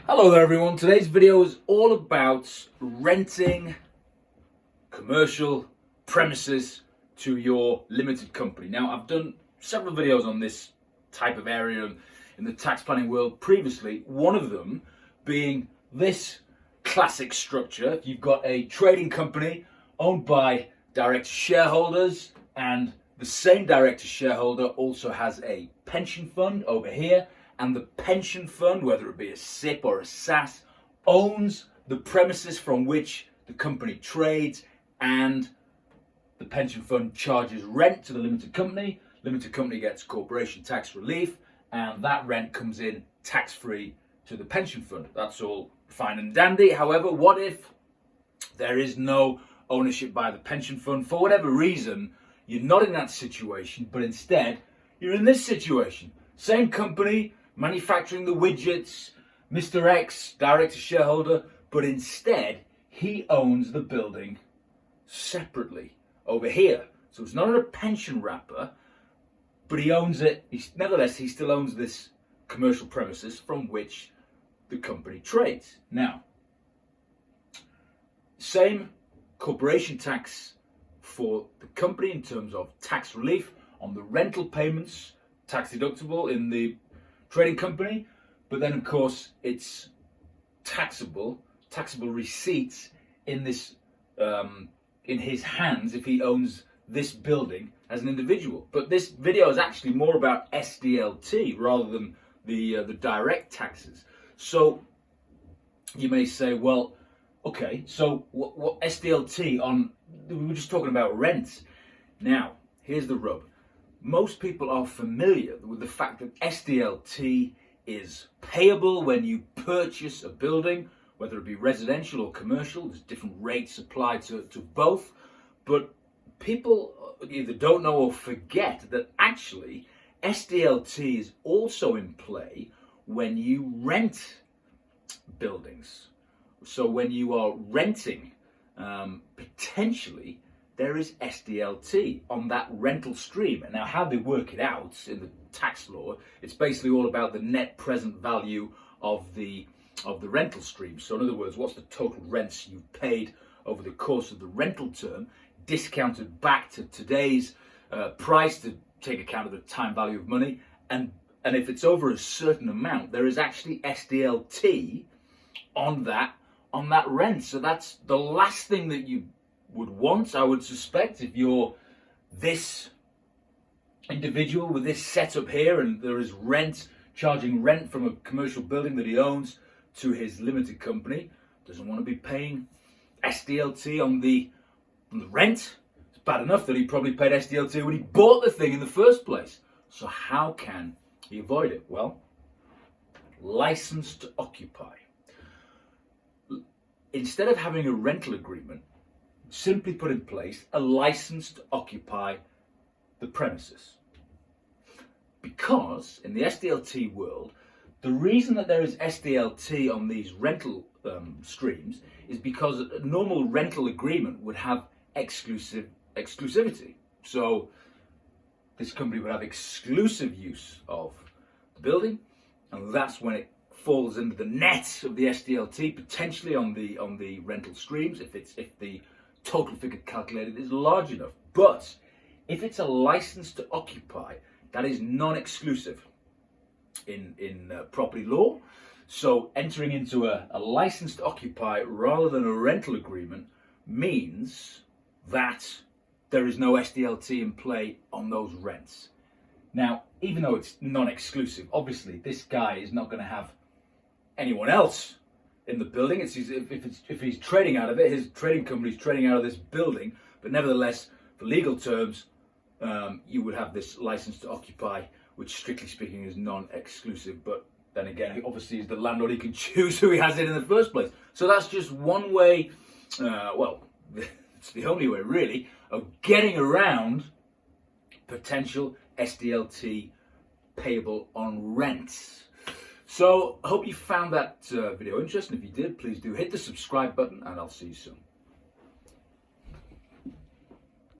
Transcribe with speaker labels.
Speaker 1: Hello there everyone, today's video is all about renting commercial premises to your limited company. Now I've done several videos on this type of area in the tax planning world previously, one of them being this classic structure. You've got a trading company owned by direct shareholders, and the same direct shareholder also has a pension fund over here, and the pension fund, whether it be a SIP or a SAS, owns the premises from which the company trades, and the pension fund charges rent to the limited company. Limited company gets corporation tax relief, and that rent comes in tax-free to the pension fund. That's all fine and dandy. However, what if there is no ownership by the pension fund? For whatever reason, you're not in that situation, but instead you're in this situation. Same company, manufacturing the widgets, Mr. X, direct shareholder, but instead he owns the building separately over here. So it's not a pension wrapper, but he owns it. Nevertheless, he still owns this commercial premises from which the company trades. Now, same corporation tax for the company in terms of tax relief on the rental payments, tax deductible in the trading company, but then of course it's taxable receipts in this in his hands if he owns this building as an individual. But this video is actually more about SDLT rather than the direct taxes. So you may say, well, okay, so what SDLT on? We were just talking about rent. Now here's the rub. Most people are familiar with the fact that SDLT is payable when you purchase a building, whether it be residential or commercial. There's different rates applied to both. But people either don't know or forget that actually SDLT is also in play when you rent buildings. So when you are renting, potentially there is SDLT on that rental stream. And now how they work it out in the tax law, it's basically all about the net present value of the rental stream. So in other words, what's the total rents you've paid over the course of the rental term, discounted back to today's price to take account of the time value of money. And if it's over a certain amount, there is actually SDLT on that rent. So that's the last thing that you would want, I would suspect, if you're this individual with this setup here and there is charging rent from a commercial building that he owns to his limited company, doesn't want to be paying SDLT on the rent. It's bad enough that he probably paid SDLT when he bought the thing in the first place. So how can he avoid it? Well, license to occupy. Instead of having a rental agreement, simply put in place a license to occupy the premises. Because in the SDLT world, the reason that there is SDLT on these rental streams is because a normal rental agreement would have exclusivity. So this company would have exclusive use of the building, and that's when it falls into the net of the SDLT, potentially on the rental streams, if the total figure calculated is large enough. But if it's a license to occupy, that is non-exclusive in property law. So entering into a license to occupy rather than a rental agreement means that there is no SDLT in play on those rents. Now, even though it's non-exclusive, obviously this guy is not going to have anyone else in the building. If he's trading out of it, his trading company's trading out of this building. But nevertheless, for legal terms, you would have this license to occupy, which strictly speaking is non-exclusive. But then again, obviously he's the landlord, he can choose who he has in the first place. So that's just one way, well, it's the only way really, of getting around potential SDLT payable on rents. So I hope you found that video interesting. If you did, please do hit the subscribe button, and I'll see you soon.